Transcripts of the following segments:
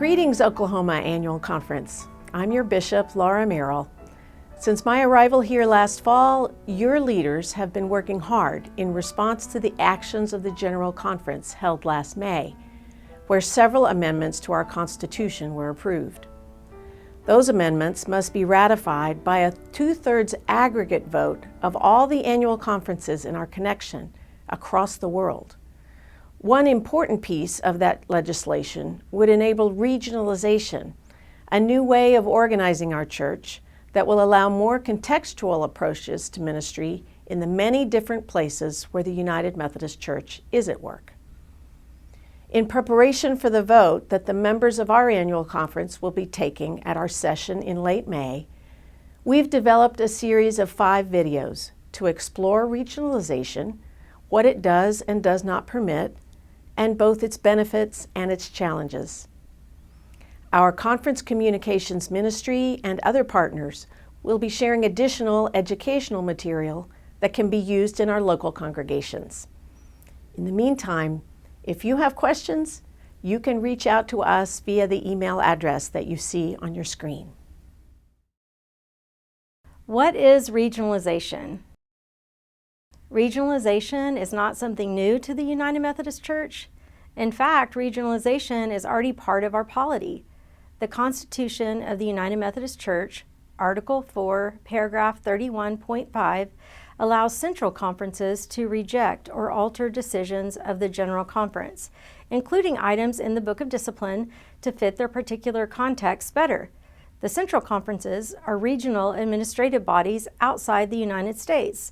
Greetings, Oklahoma Annual Conference. I'm your Bishop, Laura Merrill. Since my arrival here last fall, your leaders have been working hard in response to the actions of the General Conference held last May, where several amendments to our Constitution were approved. Those amendments must be ratified by a 2/3 aggregate vote of all the annual conferences in our connection across the world. One important piece of that legislation would enable regionalization, a new way of organizing our church that will allow more contextual approaches to ministry in the many different places where the United Methodist Church is at work. In preparation for the vote that the members of our annual conference will be taking at our session in late May, we've developed a series of 5 videos to explore regionalization, what it does and does not permit, and both its benefits and its challenges. Our conference communications ministry and other partners will be sharing additional educational material that can be used in our local congregations. In the meantime, if you have questions, you can reach out to us via the email address that you see on your screen. What is regionalization? Regionalization is not something new to the United Methodist Church. In fact, regionalization is already part of our polity. The Constitution of the United Methodist Church, Article 4, Paragraph 31.5, allows central conferences to reject or alter decisions of the General Conference, including items in the Book of Discipline to fit their particular context better. The central conferences are regional administrative bodies outside the United States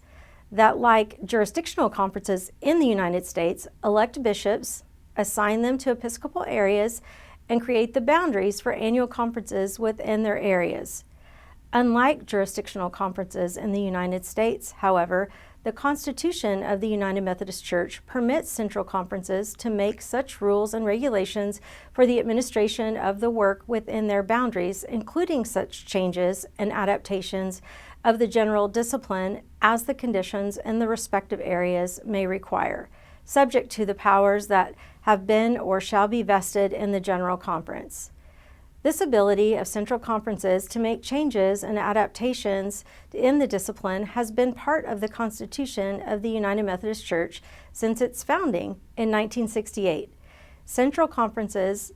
that, like jurisdictional conferences in the United States, elect bishops, assign them to episcopal areas, and create the boundaries for annual conferences within their areas. Unlike jurisdictional conferences in the United States, however, the Constitution of the United Methodist Church permits central conferences to make such rules and regulations for the administration of the work within their boundaries, including such changes and adaptations of the general discipline as the conditions in the respective areas may require, subject to the powers that have been or shall be vested in the General Conference. This ability of central conferences to make changes and adaptations in the discipline has been part of the Constitution of the United Methodist Church since its founding in 1968. Central conferences,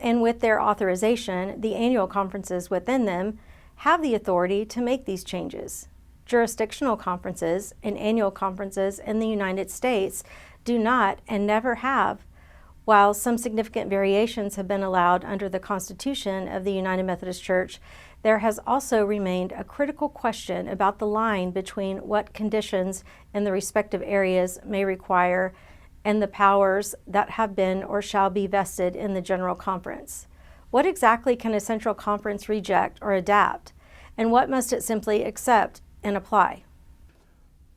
and with their authorization, the annual conferences within them, have the authority to make these changes. Jurisdictional conferences and annual conferences in the United States do not and never have. While some significant variations have been allowed under the Constitution of the United Methodist Church, there has also remained a critical question about the line between what conditions in the respective areas may require and the powers that have been or shall be vested in the General Conference. What exactly can a central conference reject or adapt, and what must it simply accept and apply?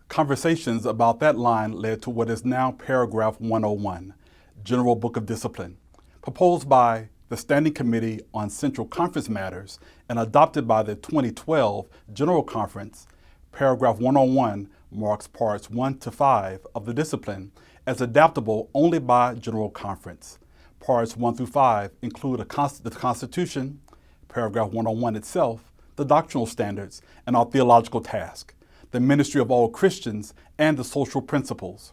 Conversations about that line led to what is now paragraph 101, General Book of Discipline, proposed by the Standing Committee on Central Conference Matters and adopted by the 2012 General Conference. Paragraph 101 marks parts 1 to 5 of the discipline as adaptable only by General Conference. Parts 1 through 5 include the Constitution, paragraph 101 itself, the doctrinal standards, and our theological task, the ministry of all Christians, and the social principles.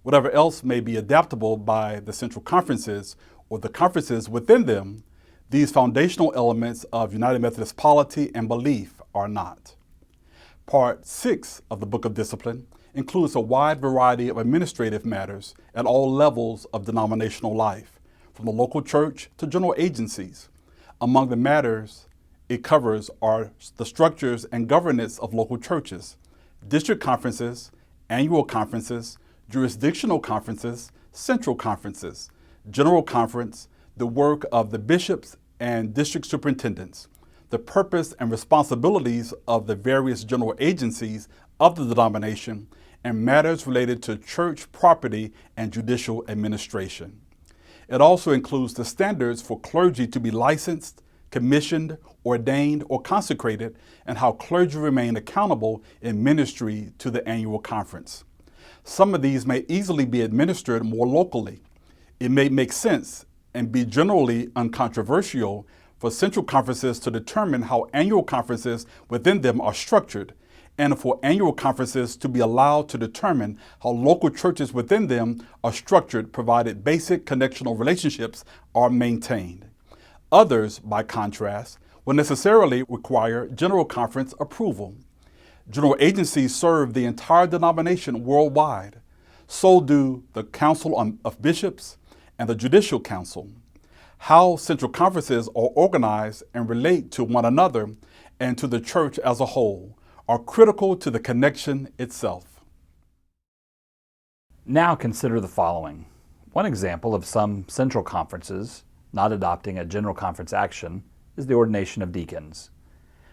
Whatever else may be adaptable by the central conferences or the conferences within them, these foundational elements of United Methodist polity and belief are not. Part 6 of the Book of Discipline includes a wide variety of administrative matters at all levels of denominational life, from the local church to general agencies. Among the matters it covers are the structures and governance of local churches, district conferences, annual conferences, jurisdictional conferences, central conferences, general conference, the work of the bishops and district superintendents, the purpose and responsibilities of the various general agencies of the denomination, and matters related to church property and judicial administration. It also includes the standards for clergy to be licensed, commissioned, ordained, or consecrated, and how clergy remain accountable in ministry to the annual conference. Some of these may easily be administered more locally. It may make sense and be generally uncontroversial for central conferences to determine how annual conferences within them are structured, and for annual conferences to be allowed to determine how local churches within them are structured, provided basic connectional relationships are maintained. Others, by contrast, will necessarily require General Conference approval. General agencies serve the entire denomination worldwide. So do the Council of Bishops and the Judicial Council. How central conferences are organized and relate to one another and to the church as a whole are critical to the connection itself. Now consider the following. One example of some central conferences not adopting a General Conference action is the ordination of deacons.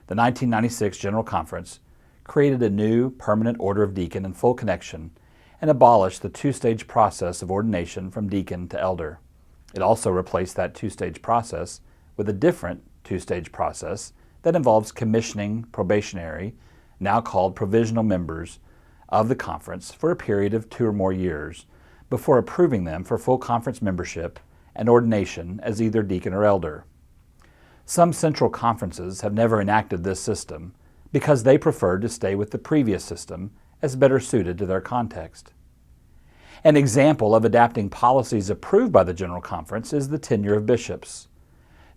The 1996 General Conference created a new permanent order of deacon in full connection and abolished the two-stage process of ordination from deacon to elder. It also replaced that two-stage process with a different two-stage process that involves commissioning probationary, now called provisional members of the conference for a period of 2 or more years before approving them for full conference membership and ordination as either deacon or elder. Some central conferences have never enacted this system because they preferred to stay with the previous system as better suited to their context. An example of adapting policies approved by the General Conference is the tenure of bishops.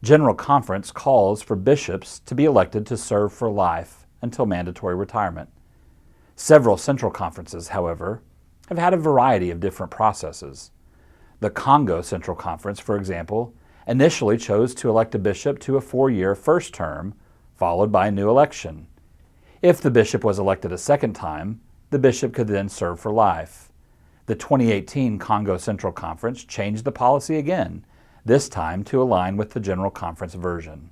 General Conference calls for bishops to be elected to serve for life until mandatory retirement. Several central conferences, however, have had a variety of different processes. The Congo Central Conference, for example, initially chose to elect a bishop to a 4-year first term, followed by a new election. If the bishop was elected a second time, the bishop could then serve for life. The 2018 Congo Central Conference changed the policy again, this time to align with the General Conference version.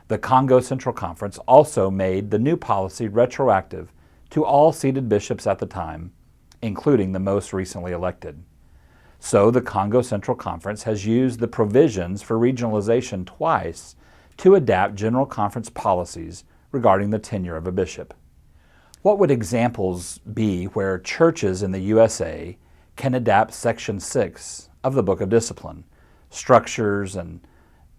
The Congo Central Conference also made the new policy retroactive to all seated bishops at the time, including the most recently elected. So the Congo Central Conference has used the provisions for regionalization twice to adapt General Conference policies regarding the tenure of a bishop. What would examples be where churches in the USA can adapt Section 6 of the Book of Discipline, structures and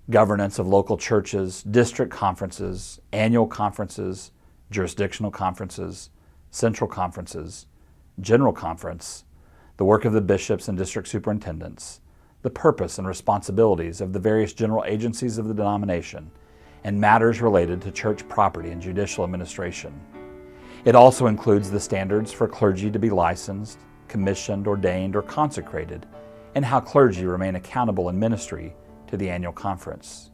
governance of local churches, district conferences, annual conferences, jurisdictional conferences, central conferences, general conference, the work of the bishops and district superintendents, the purpose and responsibilities of the various general agencies of the denomination, and matters related to church property and judicial administration. It also includes the standards for clergy to be licensed, commissioned, ordained, or consecrated, and how clergy remain accountable in ministry to the annual conference.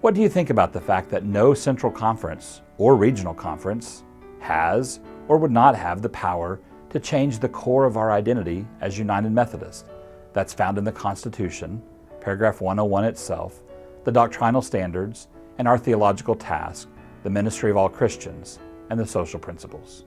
What do you think about the fact that no central conference or regional conference has or would not have the power to change the core of our identity as United Methodist? That's found in the Constitution, paragraph 101 itself, the doctrinal standards, and our theological task, the ministry of all Christians, and the social principles.